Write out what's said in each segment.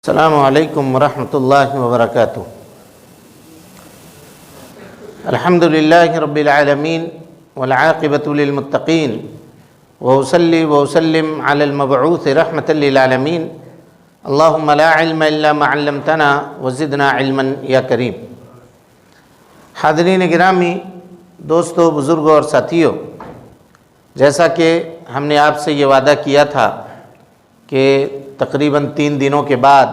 السلام علیکم ورحمۃ اللہ وبرکاتہ۔ الحمد للہ رب العالمین والعاقبۃ للمتقین وأصلی وأسلم علی المبعوث رحمۃ للعالمین اللہم لا علم الا ما علمتنا وزدنا علما یا کریم۔ حاضرین گرامی، دوستو، بزرگوں اور ساتھیوں، جیسا کہ ہم نے آپ سے یہ وعدہ کیا تھا کہ تقریباً 3 دنوں کے بعد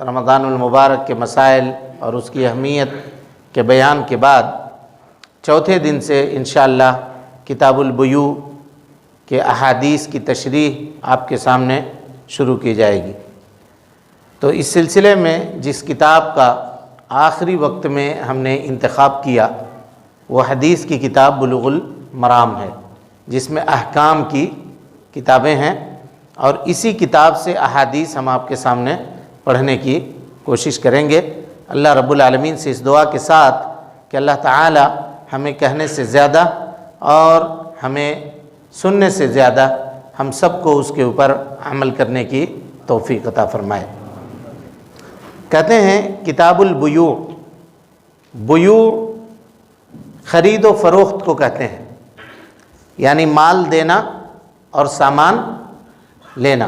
رمضان المبارک کے مسائل اور اس کی اہمیت کے بیان کے بعد چوتھے دن سے انشاءاللہ کتاب البیوع کے احادیث کی تشریح آپ کے سامنے شروع کی جائے گی۔ تو اس سلسلے میں جس کتاب کا آخری وقت میں ہم نے انتخاب کیا وہ حدیث کی کتاب بلوغ المرام ہے، جس میں احکام کی کتابیں ہیں، اور اسی کتاب سے احادیث ہم آپ کے سامنے پڑھنے کی کوشش کریں گے۔ اللہ رب العالمین سے اس دعا کے ساتھ کہ اللہ تعالی ہمیں کہنے سے زیادہ اور ہمیں سننے سے زیادہ ہم سب کو اس کے اوپر عمل کرنے کی توفیق عطا فرمائے۔ کہتے ہیں کتاب البیوع، بیوع خرید و فروخت کو کہتے ہیں، یعنی مال دینا اور سامان لینا،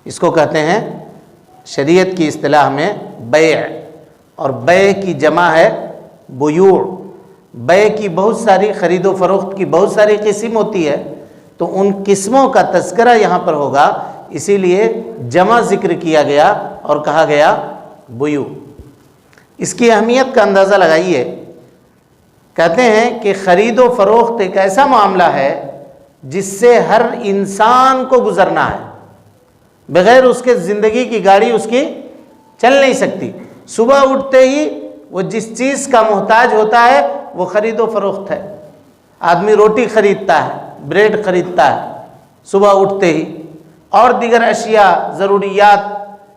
اس کو کہتے ہیں شریعت کی اصطلاح میں بیع، اور بیع کی جمع ہے بیوع۔ بیع کی بہت ساری، خرید و فروخت کی بہت ساری قسم ہوتی ہے، تو ان قسموں کا تذکرہ یہاں پر ہوگا، اسی لیے جمع ذکر کیا گیا اور کہا گیا بیوع۔ اس کی اہمیت کا اندازہ لگائیے۔ کہتے ہیں کہ خرید و فروخت ایک ایسا معاملہ ہے جس سے ہر انسان کو گزرنا ہے، بغیر اس کے زندگی کی گاڑی اس کی چل نہیں سکتی۔ صبح اٹھتے ہی وہ جس چیز کا محتاج ہوتا ہے وہ خرید و فروخت ہے۔ آدمی روٹی خریدتا ہے، بریڈ خریدتا ہے صبح اٹھتے ہی، اور دیگر اشیاء ضروریات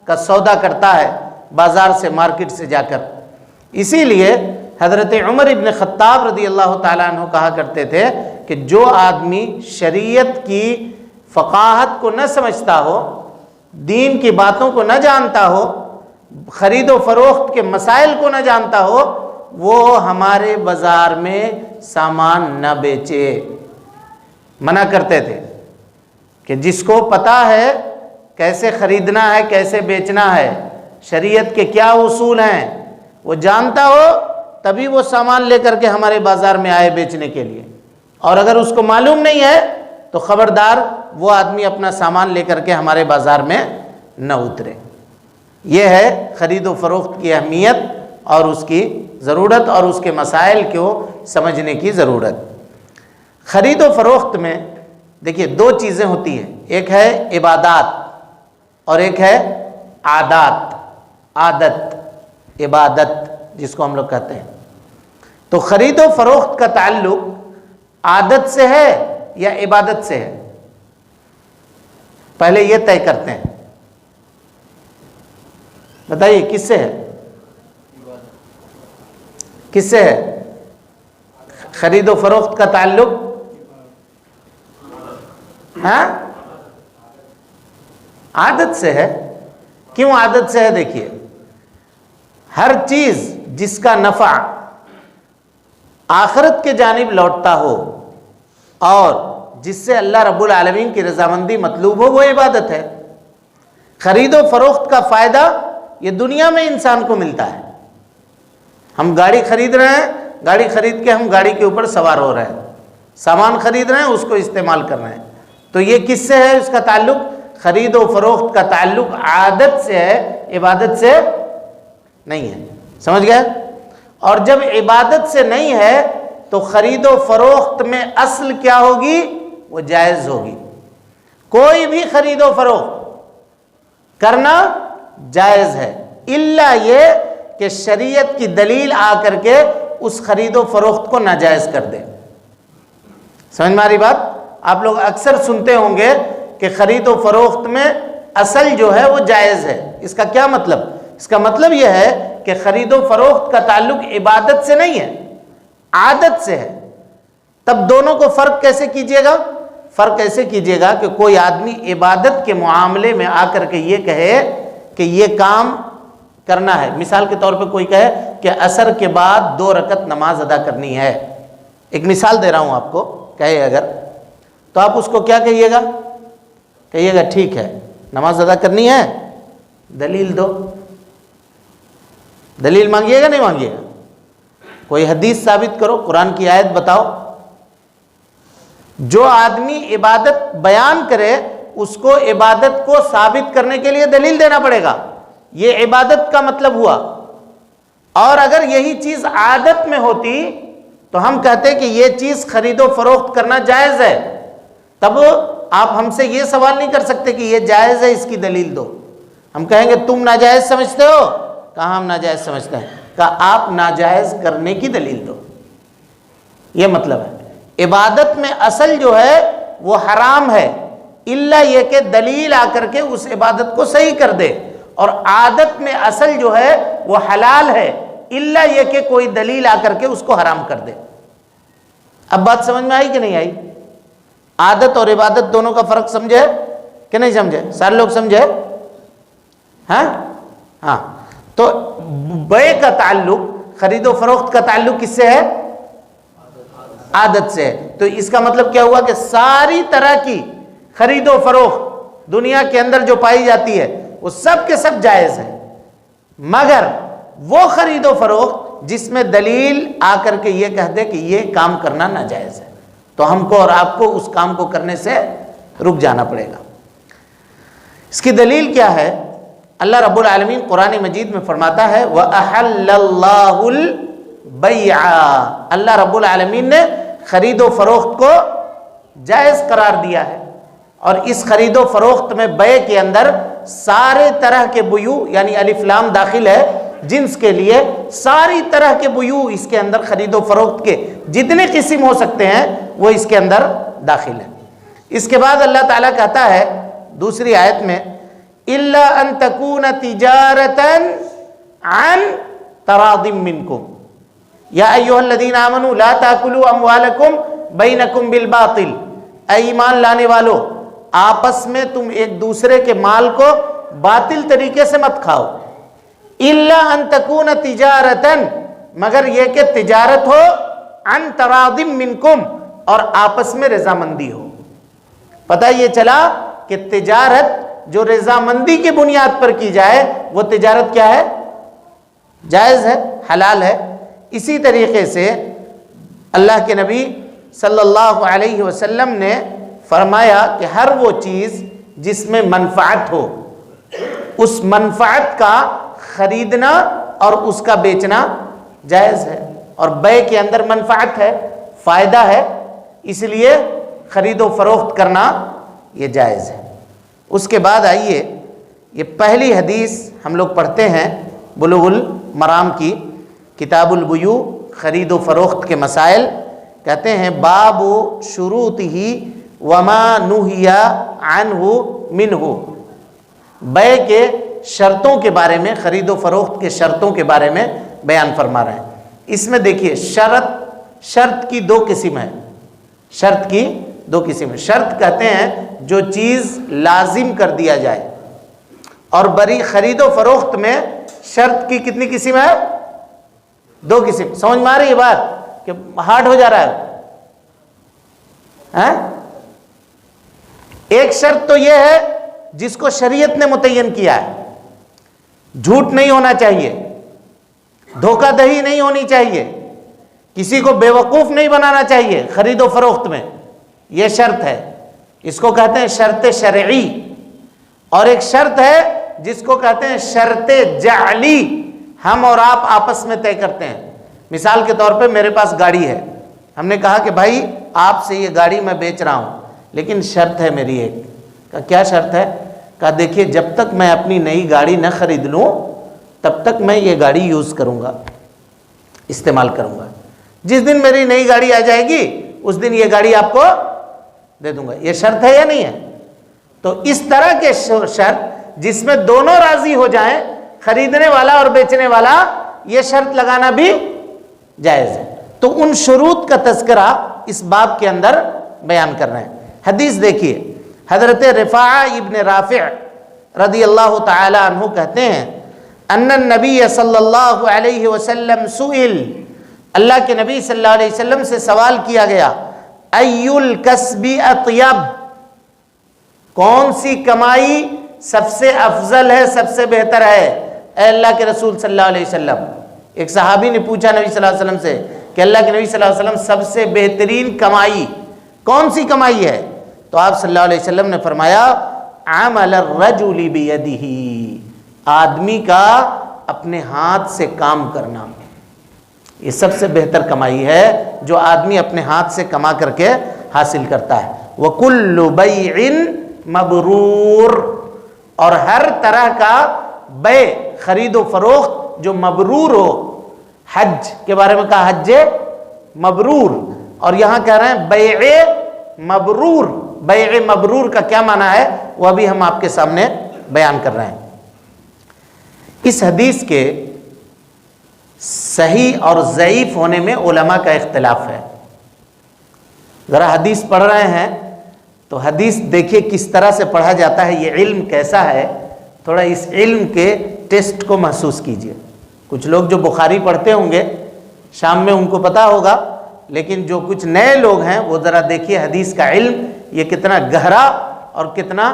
کا سودا کرتا ہے بازار سے، مارکیٹ سے جا کر۔ اسی لیے حضرت عمر ابن خطاب رضی اللہ تعالیٰ عنہ کہا کرتے تھے کہ جو آدمی شریعت کی فقاہت کو نہ سمجھتا ہو، دین کی باتوں کو نہ جانتا ہو، خرید و فروخت کے مسائل کو نہ جانتا ہو، وہ ہمارے بازار میں سامان نہ بیچے۔ منع کرتے تھے کہ جس کو پتہ ہے کیسے خریدنا ہے، کیسے بیچنا ہے، شریعت کے کیا اصول ہیں، وہ جانتا ہو تبھی وہ سامان لے کر کے ہمارے بازار میں آئے بیچنے کے لیے، اور اگر اس کو معلوم نہیں ہے تو خبردار وہ آدمی اپنا سامان لے کر کے ہمارے بازار میں نہ اترے۔ یہ ہے خرید و فروخت کی اہمیت اور اس کی ضرورت، اور اس کے مسائل کو سمجھنے کی ضرورت۔ خرید و فروخت میں دیکھیے 2 چیزیں ہوتی ہیں، ایک ہے عبادات اور ایک ہے عادات، عادت، عبادت جس کو ہم لوگ کہتے ہیں۔ تو خرید و فروخت کا تعلق عادت سے ہے یا عبادت سے ہے؟ پہلے یہ طے کرتے ہیں، بتائیے کس سے ہے؟ کس سے ہے خرید و فروخت کا تعلق؟ ہاں، عادت سے ہے۔ کیوں عادت سے ہے؟ دیکھیے، ہر چیز جس کا نفع آخرت کے جانب لوٹتا ہو اور جس سے اللہ رب العالمین کی رضامندی مطلوب ہو، وہ عبادت ہے۔ خرید و فروخت کا فائدہ یہ دنیا میں انسان کو ملتا ہے۔ ہم گاڑی خرید رہے ہیں، گاڑی خرید کے ہم گاڑی کے اوپر سوار ہو رہے ہیں، سامان خرید رہے ہیں، اس کو استعمال کر رہے ہیں، تو یہ کس سے ہے؟ اس کا تعلق، خرید و فروخت کا تعلق عادت سے ہے، عبادت سے نہیں ہے۔ سمجھ گئے؟ اور جب عبادت سے نہیں ہے تو خرید و فروخت میں اصل کیا ہوگی؟ وہ جائز ہوگی۔ کوئی بھی خرید و فروخت کرنا جائز ہے، الا یہ کہ شریعت کی دلیل آ کر کے اس خرید و فروخت کو ناجائز کر دے۔ سمجھ میں آ رہی بات؟ آپ لوگ اکثر سنتے ہوں گے کہ خرید و فروخت میں اصل جو ہے وہ جائز ہے۔ اس کا کیا مطلب؟ اس کا مطلب یہ ہے کہ خرید و فروخت کا تعلق عبادت سے نہیں ہے، عادت سے ہے۔ تب دونوں کو فرق کیسے کیجیے گا؟ فرق ایسے کیجیے گا کہ کوئی آدمی عبادت کے معاملے میں آ کر کے یہ کہے کہ یہ کام کرنا ہے. مثال کے طور پہ کوئی کہے کہ عصر کے بعد 2 رکعت نماز ادا کرنی ہے، ایک مثال دے رہا ہوں آپ کو، کہے اگر تو آپ اس کو کیا کہیے گا؟ کہیے گا ٹھیک ہے نماز ادا کرنی ہے، دلیل دو. دلیل مانگیے گا نہیں مانگیے گا؟ کوئی حدیث ثابت کرو، قرآن کی آیت بتاؤ. جو آدمی عبادت بیان کرے اس کو عبادت کو ثابت کرنے کے لیے دلیل دینا پڑے گا. یہ عبادت کا مطلب ہوا. اور اگر یہی چیز عادت میں ہوتی تو ہم کہتے کہ یہ چیز خرید و فروخت کرنا جائز ہے، تب آپ ہم سے یہ سوال نہیں کر سکتے کہ یہ جائز ہے، اس کی دلیل دو. ہم کہیں گے تم ناجائز سمجھتے ہو، کہاں ہم ناجائز سمجھتے ہیں، کہا آپ ناجائز کرنے کی دلیل دو. یہ مطلب ہے عبادت میں اصل جو ہے وہ حرام ہے، الا یہ کہ دلیل آ کر کے اس عبادت کو صحیح کر دے. اور عادت میں اصل جو ہے وہ حلال ہے، الا یہ کہ کوئی دلیل آ کر کے اس کو حرام کر دے. اب بات سمجھ میں آئی کہ نہیں آئی؟ عادت اور عبادت دونوں کا فرق سمجھے کہ نہیں سمجھے؟ سارے لوگ سمجھے؟ ہاں. تو بیع کا تعلق، خرید و فروخت کا تعلق کس سے ہے؟ عادت سے ہے. تو اس کا مطلب کیا ہوا کہ ساری طرح کی خرید و فروخت دنیا کے اندر جو پائی جاتی ہے وہ سب کے سب جائز ہے، مگر وہ خرید و فروخت جس میں دلیل آ کر کے یہ کہہ دے کہ یہ کام کرنا ناجائز ہے، تو ہم کو اور آپ کو اس کام کو کرنے سے رک جانا پڑے گا. اس کی دلیل کیا ہے؟ اللہ رب العالمین قرآن مجید میں فرماتا ہے وَأَحَلَّ اللَّهُ الْبَيْعَ، اللہ رب العالمین نے خرید و فروخت کو جائز قرار دیا ہے. اور اس خرید و فروخت میں بیع کے اندر سارے طرح کے بیوع، یعنی الف لام داخل ہے جنس کے لیے، ساری طرح کے بیوع اس کے اندر، خرید و فروخت کے جتنے قسم ہو سکتے ہیں وہ اس کے اندر داخل ہے. اس کے بعد اللہ تعالیٰ کہتا ہے دوسری آیت میں الا ان تکون تجارتا عن تراض منکم یا ایھا الذین آمنوا لا تاکلوا اموالکم بینکم بالباطل، اے ایمان لانے والو آپس میں تم ایک دوسرے کے مال کو باطل طریقے سے مت کھاؤ. الا ان تکون تجارتا، مگر یہ کہ تجارت ہو، عن تراض منکم، اور آپس میں رضامندی ہو. پتہ یہ چلا کہ تجارت جو رضامندی کی بنیاد پر کی جائے وہ تجارت کیا ہے؟ جائز ہے، حلال ہے. اسی طریقے سے اللہ کے نبی صلی اللہ علیہ وسلم نے فرمایا کہ ہر وہ چیز جس میں منفعت ہو، اس منفعت کا خریدنا اور اس کا بیچنا جائز ہے. اور بیع کے اندر منفعت ہے، فائدہ ہے، اس لیے خرید و فروخت کرنا یہ جائز ہے. اس کے بعد آئیے، یہ پہلی حدیث ہم لوگ پڑھتے ہیں بلوغ المرام کی، کتاب البیوع، خرید و فروخت کے مسائل. کہتے ہیں باب شروطہ وما نہی عنہ منہ، بیع کے شرطوں کے بارے میں، خرید و فروخت کے شرطوں کے بارے میں بیان فرما رہے ہیں. اس میں دیکھیے شرط کی 2 قسم ہے. شرط کی 2 قسم ہے. شرط کہتے ہیں جو چیز لازم کر دیا جائے، اور بری خرید و فروخت میں شرط کی کتنی قسم ہے؟ 2 قسم. سمجھ میں آ رہی ہے بات کہ ہارڈ ہو جا رہا ہے؟ ایک شرط تو یہ ہے جس کو شریعت نے متعین کیا ہے، جھوٹ نہیں ہونا چاہیے، دھوکہ دہی نہیں ہونی چاہیے، کسی کو بے وقوف نہیں بنانا چاہیے خرید و فروخت میں. یہ شرط ہے، اس کو کہتے ہیں شرط شرعی. اور ایک شرط ہے جس کو کہتے ہیں شرط جعلی، ہم اور آپ آپس میں طے کرتے ہیں. مثال کے طور پہ میرے پاس گاڑی ہے، ہم نے کہا کہ بھائی آپ سے یہ گاڑی میں بیچ رہا ہوں، لیکن شرط ہے میری ایک. کہا کیا شرط ہے؟ کہا دیکھیے جب تک میں اپنی نئی گاڑی نہ خرید لوں تب تک میں یہ گاڑی یوز کروں گا، استعمال کروں گا. جس دن میری نئی گاڑی آ جائے گی اس دن یہ گاڑی آپ کو دے دوں گا. یہ شرط ہے یا نہیں ہے؟ تو اس طرح کے شرط جس میں دونوں راضی ہو جائیں، خریدنے والا اور بیچنے والا، یہ شرط لگانا بھی جائز ہے. تو ان شروط کا تذکرہ اس باب کے اندر بیان کر رہے ہیں. حدیث دیکھیے، حضرت رفاعہ ابن رافع رضی اللہ تعالی عنہ کہتے ہیں ان النبی صلی اللہ علیہ وسلم سئل، اللہ کے نبی صلی اللہ علیہ وسلم سے سوال کیا گیا، ای الکسب اطیب، کون سی کمائی سب سے افضل ہے، سب سے بہتر ہے اے اللہ کے رسول صلی اللہ علیہ وسلم؟ ایک صحابی نے پوچھا نبی صلی اللہ علیہ وسلم سے کہ اللہ کے نبی صلی اللہ علیہ وسلم سب سے بہترین کمائی کون سی کمائی ہے؟ تو آپ صلی اللہ علیہ وسلم نے فرمایا عمل الرجل بیدہ، آدمی کا اپنے ہاتھ سے کام کرنا، یہ سب سے بہتر کمائی ہے جو آدمی اپنے ہاتھ سے کما کر کے حاصل کرتا ہے۔ وَكُلُّ بَيْعٍ مَبْرُورٍ، اور ہر طرح کا بے، خرید و فروخت جو مبرور ہو، حج کے بارے میں کہا حج مبرور، اور یہاں کہہ رہے ہیں بیع مبرور۔ بیع مبرور کا کیا معنی ہے وہ ابھی ہم آپ کے سامنے بیان کر رہے ہیں۔ اس حدیث کے صحیح اور ضعیف ہونے میں علماء کا اختلاف ہے۔ ذرا حدیث پڑھ رہے ہیں تو حدیث دیکھیے کس طرح سے پڑھا جاتا ہے، یہ علم کیسا ہے، تھوڑا اس علم کے ٹیسٹ کو محسوس کیجئے۔ کچھ لوگ جو بخاری پڑھتے ہوں گے شام میں ان کو پتا ہوگا، لیکن جو کچھ نئے لوگ ہیں وہ ذرا دیکھیے حدیث کا علم یہ کتنا گہرا اور کتنا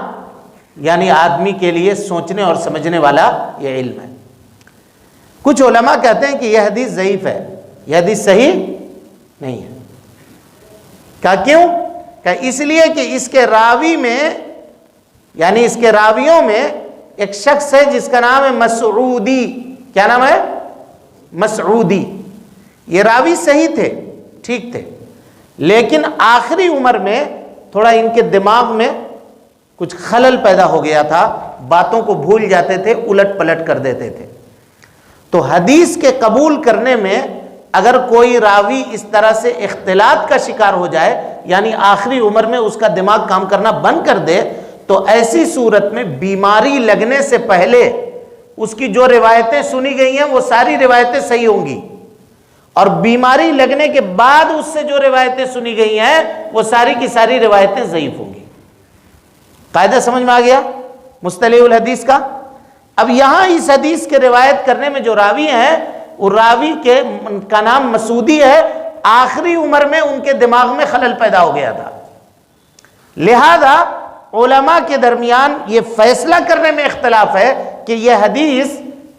یعنی آدمی کے لیے سوچنے اور سمجھنے والا یہ علم ہے۔ کچھ علماء کہتے ہیں کہ یہ حدیث ضعیف ہے، یہ حدیث صحیح نہیں ہے۔ کہا کیوں؟ کہ اس لیے کہ اس کے راوی میں یعنی اس کے راویوں میں ایک شخص ہے جس کا نام ہے مسعودی۔ کیا نام ہے؟ مسعودی۔ یہ راوی صحیح تھے، ٹھیک تھے، لیکن آخری عمر میں تھوڑا ان کے دماغ میں کچھ خلل پیدا ہو گیا تھا، باتوں کو بھول جاتے تھے، الٹ پلٹ کر دیتے تھے۔ تو حدیث کے قبول کرنے میں اگر کوئی راوی اس طرح سے اختلاط کا شکار ہو جائے، یعنی آخری عمر میں اس کا دماغ کام کرنا بند کر دے، تو ایسی صورت میں بیماری لگنے سے پہلے اس کی جو روایتیں سنی گئی ہیں وہ ساری روایتیں صحیح ہوں گی، اور بیماری لگنے کے بعد اس سے جو روایتیں سنی گئی ہیں وہ ساری کی ساری روایتیں ضعیف ہوں گی۔ قاعدہ سمجھ میں آ گیا مصطلح الحدیث کا؟ اب یہاں اس حدیث کے روایت کرنے میں جو راوی ہیں وہ راوی کا نام مسعودی ہے، آخری عمر میں ان کے دماغ میں خلل پیدا ہو گیا تھا، لہذا علماء کے درمیان یہ فیصلہ کرنے میں اختلاف ہے کہ یہ حدیث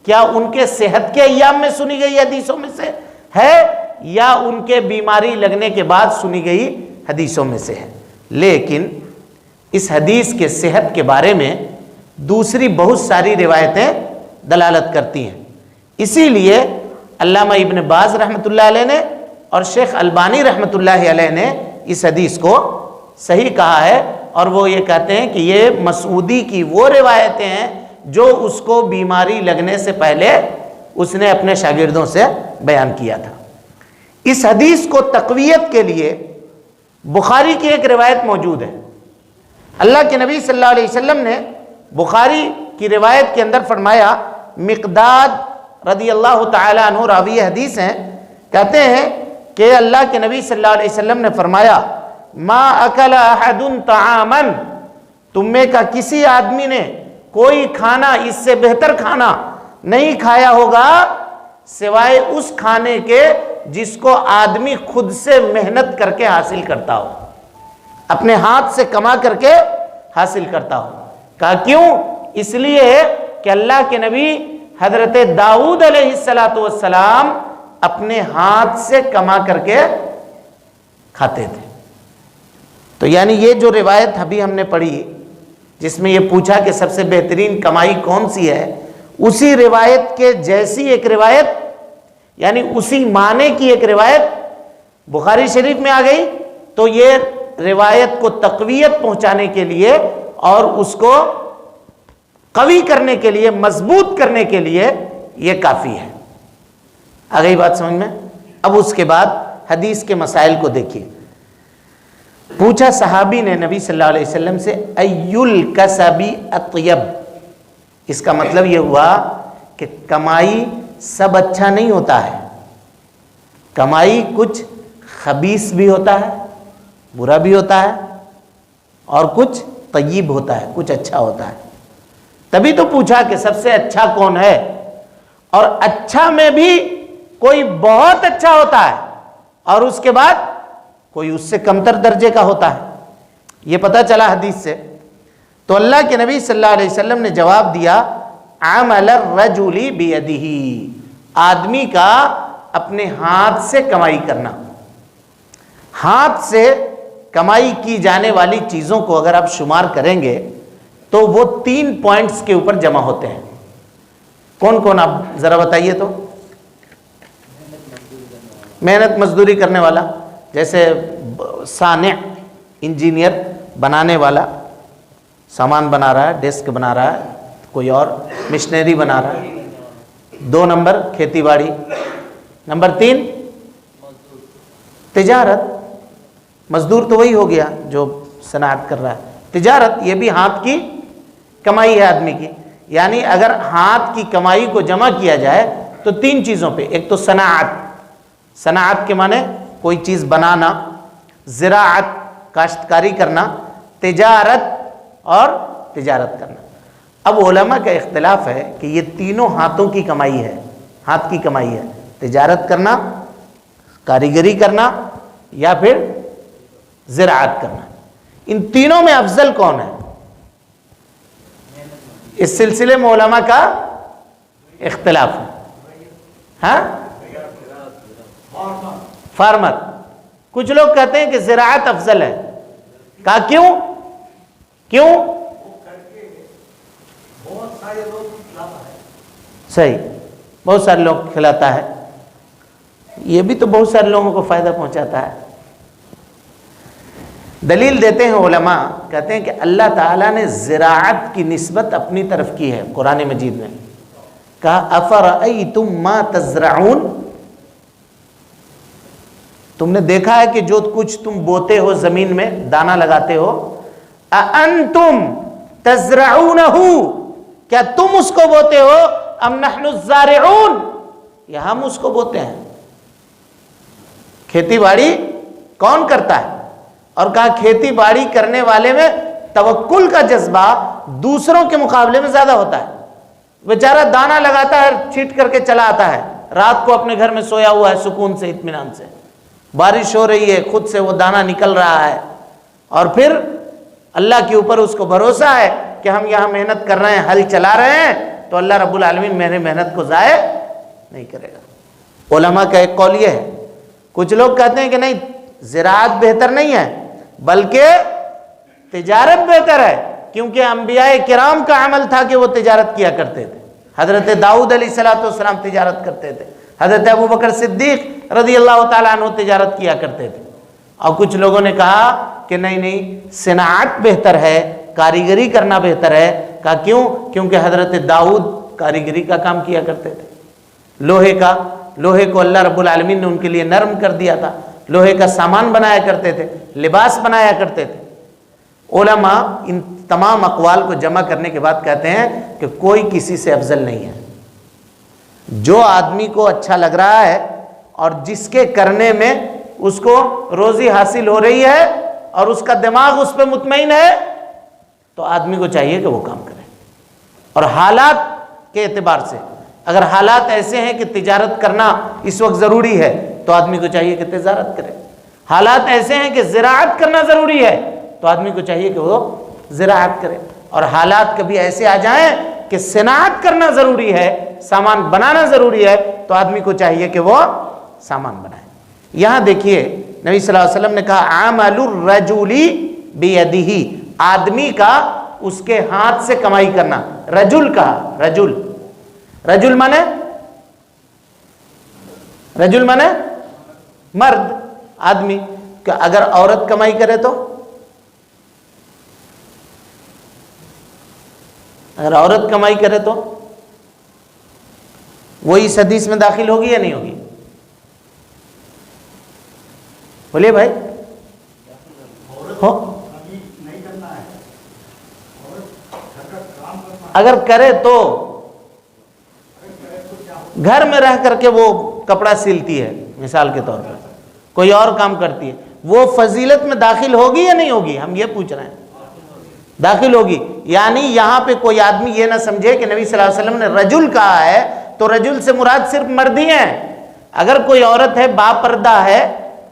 کیا ان کے صحت کے ایام میں سنی گئی حدیثوں میں سے ہے یا ان کے بیماری لگنے کے بعد سنی گئی حدیثوں میں سے ہے۔ لیکن اس حدیث کے صحت کے بارے میں دوسری بہت ساری روایتیں دلالت کرتی ہیں، اسی لیے علامہ ابن باز رحمۃ اللہ علیہ نے اور شیخ البانی رحمۃ اللہ علیہ نے اس حدیث کو صحیح کہا ہے، اور وہ یہ کہتے ہیں کہ یہ مسعودی کی وہ روایتیں ہیں جو اس کو بیماری لگنے سے پہلے اس نے اپنے شاگردوں سے بیان کیا تھا۔ اس حدیث کو تقویت کے لیے بخاری کی ایک روایت موجود ہے۔ اللہ کے نبی صلی اللہ علیہ وسلم نے بخاری کی روایت کے اندر فرمایا، مقداد رضی اللہ تعالی عنہ راوی حدیث ہیں، کہتے ہیں کہ اللہ کے نبی صلی اللہ علیہ وسلم نے فرمایا، ما اکل احد طعاما، تم میں کا کسی آدمی نے کوئی کھانا اس سے بہتر کھانا نہیں کھایا ہوگا سوائے اس کھانے کے جس کو آدمی خود سے محنت کر کے حاصل کرتا ہو، اپنے ہاتھ سے کما کر کے حاصل کرتا ہو۔ کہا کیوں؟ اس لیے کہ اللہ کے نبی حضرت داؤد علیہ السلام اپنے ہاتھ سے کما کر کے کھاتے تھے۔ تو یعنی یہ جو روایت ابھی ہم نے پڑھی جس میں یہ پوچھا کہ سب سے بہترین کمائی کون سی ہے، اسی روایت کے جیسی ایک روایت یعنی اسی معنی کی ایک روایت بخاری شریف میں آ گئی، تو یہ روایت کو تقویت پہنچانے کے لیے اور اس کو قوی کرنے کے لیے، مضبوط کرنے کے لیے یہ کافی ہے۔ آ گئی بات سمجھ میں؟ اب اس کے بعد حدیث کے مسائل کو دیکھیے۔ پوچھا صحابی نے نبی صلی اللہ علیہ وسلم سے، ای الکسب اطیب، اس کا مطلب یہ ہوا کہ کمائی سب اچھا نہیں ہوتا ہے، کمائی کچھ خبیث بھی ہوتا ہے، برا بھی ہوتا ہے، اور کچھ طیب ہوتا ہے، کچھ اچھا ہوتا ہے۔ تبھی تو پوچھا کہ سب سے اچھا کون ہے، اور اچھا میں بھی کوئی بہت اچھا ہوتا ہے اور اس کے بعد کوئی اس سے کمتر درجے کا ہوتا ہے، یہ پتہ چلا حدیث سے۔ تو اللہ کے نبی صلی اللہ علیہ وسلم نے جواب دیا عمل الرجل بیدہ، آدمی کا اپنے ہاتھ سے کمائی کرنا۔ ہاتھ سے کمائی کی جانے والی چیزوں کو اگر آپ شمار کریں گے تو وہ 3 پوائنٹس کے اوپر جمع ہوتے ہیں۔ کون کون آپ ذرا بتائیے تو؟ محنت مزدوری کرنے والا، جیسے صانع، انجینئر، بنانے والا، سامان بنا رہا ہے، ڈیسک بنا رہا ہے، کوئی اور مشنری بنا رہا ہے۔ 2 نمبر کھیتی باڑی، نمبر 3 تجارت، مزدور تو وہی ہو گیا جو صنعت کر رہا ہے، تجارت یہ بھی ہاتھ کی کمائی ہے آدمی کی۔ یعنی اگر ہاتھ کی کمائی کو جمع کیا جائے تو 3 چیزوں پہ، ایک تو صنعت، صنعت کے معنی کوئی چیز بنانا، زراعت کاشتکاری کرنا، تجارت اور تجارت کرنا۔ اب علماء کا اختلاف ہے کہ یہ تینوں ہاتھوں کی کمائی ہے، ہاتھ کی کمائی ہے، تجارت کرنا، کاریگری کرنا یا پھر زراعت کرنا۔ ان تینوں میں افضل کون ہے؟ اس سلسلے میں علماء کا اختلاف ہے۔ ہاں، فارمر، کچھ لوگ کہتے ہیں کہ زراعت افضل ہے۔ کہا کیوں؟ صحیح، بہت سارے لوگ کھلاتا ہے، یہ بھی تو بہت سارے لوگوں کو فائدہ پہنچاتا ہے۔ دلیل دیتے ہیں علماء، کہتے ہیں کہ اللہ تعالیٰ نے زراعت کی نسبت اپنی طرف کی ہے قرآن مجید میں۔ کہا افرأیتم ما تزرعون، تم نے دیکھا ہے کہ جو کچھ تم بوتے ہو زمین میں، دانہ لگاتے ہو، اانتم تزرعونہ، کیا تم اس کو بوتے ہو، ام نحن الزارعون، یا ہم اس کو بوتے ہیں؟ کھیتی باڑی کون کرتا ہے؟ اور کہا کھیتی باڑی کرنے والے میں توکل کا جذبہ دوسروں کے مقابلے میں زیادہ ہوتا ہے۔ بیچارہ دانہ لگاتا ہے، چھیٹ کر کے چلا آتا ہے، رات کو اپنے گھر میں سویا ہوا ہے سکون سے، اطمینان سے، بارش ہو رہی ہے، خود سے وہ دانہ نکل رہا ہے، اور پھر اللہ کے اوپر اس کو بھروسہ ہے کہ ہم یہاں محنت کر رہے ہیں، ہل چلا رہے ہیں، تو اللہ رب العالمین میرے محنت کو ضائع نہیں کرے گا۔ علماء کا ایک قول یہ ہے۔ کچھ لوگ کہتے ہیں کہ نہیں، زراعت بہتر نہیں ہے بلکہ تجارت بہتر ہے، کیونکہ انبیاء کرام کا عمل تھا کہ وہ تجارت کیا کرتے تھے۔ حضرت داؤد علیہ السلام تجارت کرتے تھے، حضرت ابوبکر صدیق رضی اللہ تعالیٰ عنہ تجارت کیا کرتے تھے۔ اور کچھ لوگوں نے کہا کہ نہیں، صنعت بہتر ہے، کاریگری کرنا بہتر ہے۔ کہا کیوں؟ کیونکہ حضرت داؤد کاریگری کا کام کیا کرتے تھے، لوہے کو اللہ رب العالمین نے ان کے لیے نرم کر دیا تھا، لوہے کا سامان بنایا کرتے تھے، لباس بنایا کرتے تھے۔ علماء ان تمام اقوال کو جمع کرنے کے بعد کہتے ہیں کہ کوئی کسی سے افضل نہیں ہے۔ جو آدمی کو اچھا لگ رہا ہے اور جس کے کرنے میں اس کو روزی حاصل ہو رہی ہے اور اس کا دماغ اس پہ مطمئن ہے، تو آدمی کو چاہیے کہ وہ کام کرے۔ اور حالات کے اعتبار سے اگر حالات ایسے ہیں کہ تجارت کرنا اس وقت ضروری ہے تو آدمی کو چاہیے کہ تجارت کرے، حالات ایسے ہیں کہ زراعت کرنا ضروری ہے تو آدمی کو چاہیے کہ وہ زراعت کرے، اور حالات کبھی ایسے آ جائیں کہ صنعت کرنا ضروری ہے، سامان بنانا ضروری ہے، تو آدمی کو چاہیے کہ وہ سامان بنائے۔ یہاں دیکھیے نبی صلی اللہ علیہ وسلم نے کہا عمل الرجل بیدہ، آدمی کا اس کے ہاتھ سے کمائی کرنا۔ رجل کہا، رجل مانے مرد، آدمی۔ کہ اگر عورت کمائی کرے تو، اگر عورت کمائی کرے تو وہ اس حدیث میں داخل ہوگی یا نہیں ہوگی؟ بولیے بھائی۔ اگر کرے تو گھر میں رہ کر کے وہ کپڑا سلتی ہے مثال کے طور پر، کوئی اور کام کرتی ہے، وہ فضیلت میں داخل ہوگی یا نہیں ہوگی؟ ہم یہ پوچھ رہے ہیں۔ داخل ہوگی. یعنی یہاں پہ کوئی آدمی یہ نہ سمجھے کہ نبی صلی اللہ علیہ وسلم نے رجل کہا ہے تو رجل سے مراد صرف مرد ہی ہیں. اگر کوئی عورت ہے باپردہ ہے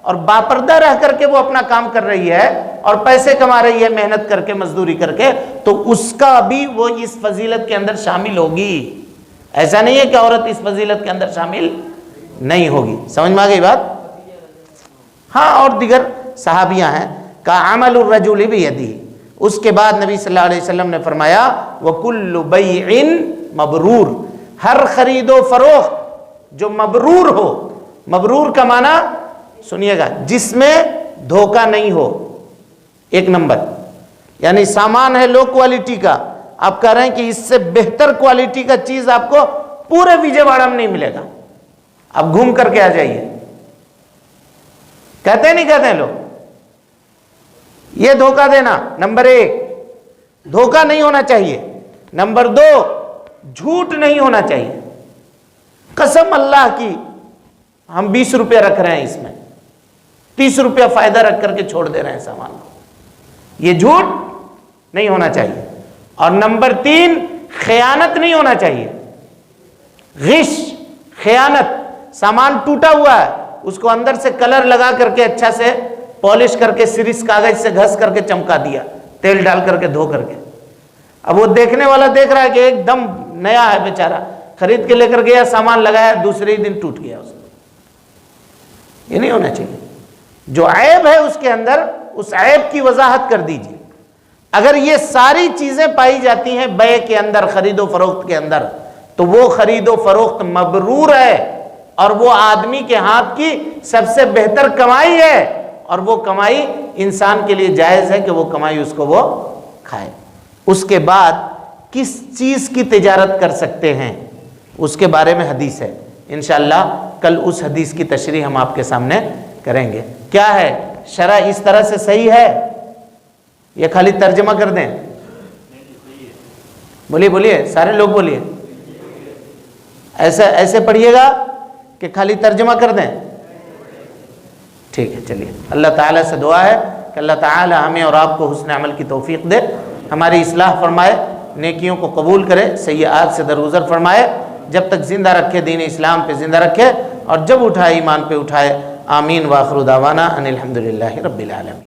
اور باپردہ رہ کر کے وہ اپنا کام کر رہی ہے اور پیسے کما رہی ہے محنت کر کے مزدوری کر کے, تو اس کا بھی وہ اس فضیلت کے اندر شامل ہوگی. ایسا نہیں ہے کہ عورت اس فضیلت کے اندر شامل نہیں ہوگی. سمجھ میں آ گئی بات؟ ہاں, اور دیگر صحابیاں ہیں. کَعَمَلُ الرَّجُلِ بِيَدِهِ. اس کے بعد نبی صلی اللہ علیہ وسلم نے فرمایا وَكُلُّ بَيْعٍ مَبْرُور. ہر خرید و فروخت جو مبرور ہو. مبرور کا معنی سنیے گا, جس میں دھوکہ نہیں ہو. ایک نمبر, یعنی سامان ہے لو کوالٹی کا, آپ کہہ رہے ہیں کہ اس سے بہتر کوالٹی کا چیز آپ کو پورے وجے واڑہ میں نہیں ملے گا, آپ گھوم کر کے آ جائیے. کہتے ہیں نہیں کہتے ہیں لوگ؟ یہ دھوکہ دینا نمبر 1, دھوکہ نہیں ہونا چاہیے. نمبر 2, جھوٹ نہیں ہونا چاہیے. قسم اللہ کی ہم 20 روپے رکھ رہے ہیں, اس میں 30 روپیہ فائدہ رکھ کر کے چھوڑ دے رہے ہیں سامان کو. یہ جھوٹ نہیں ہونا چاہیے. اور نمبر 3, خیانت نہیں ہونا چاہیے. غش, خیانت. سامان ٹوٹا ہوا ہے, اس کو اندر سے کلر لگا کر کے اچھا سے پالش کر کے سرس کاغذ سے گھس کر کے چمکا دیا, تیل ڈال کر کے دھو کر کے. اب وہ دیکھنے والا دیکھ رہا ہے کہ ایک دم نیا ہے بیچارہ, خرید کے لے کر گیا, سامان لگایا, دوسرے ہی دن ٹوٹ گیا اس کو. یہ نہیں ہونا چاہیے. جو عیب ہے اس کے اندر, اس عیب کی وضاحت کر دیجیے. اگر یہ ساری چیزیں پائی جاتی ہیں بیع کے اندر, خرید و فروخت کے اندر, تو وہ خرید و فروخت مبرور ہے اور وہ آدمی کے ہاتھ کی سب سے بہتر کمائی ہے, اور وہ کمائی انسان کے لیے جائز ہے کہ وہ کمائی اس کو وہ کھائے. اس کے بعد کس چیز کی تجارت کر سکتے ہیں اس کے بارے میں حدیث ہے. انشاءاللہ کل اس حدیث کی تشریح ہم آپ کے سامنے کریں گے. کیا ہے شرع اس طرح سے صحیح ہے؟ یہ خالی ترجمہ کر دیں؟ بولیے بولیے, سارے لوگ بولیے. ایسے پڑھیے گا کہ خالی ترجمہ کر دیں؟ ٹھیک ہے, چلیے. اللہ تعالیٰ سے دعا ہے کہ اللہ تعالیٰ ہمیں اور آپ کو حسن عمل کی توفیق دے, ہماری اصلاح فرمائے, نیکیوں کو قبول کرے, سیئات سے درگزر فرمائے, جب تک زندہ رکھے دین اسلام پہ زندہ رکھے, اور جب اٹھائے ایمان پہ اٹھائے. آمین. وآخر دعوانا ان الحمدللہ رب العالمین.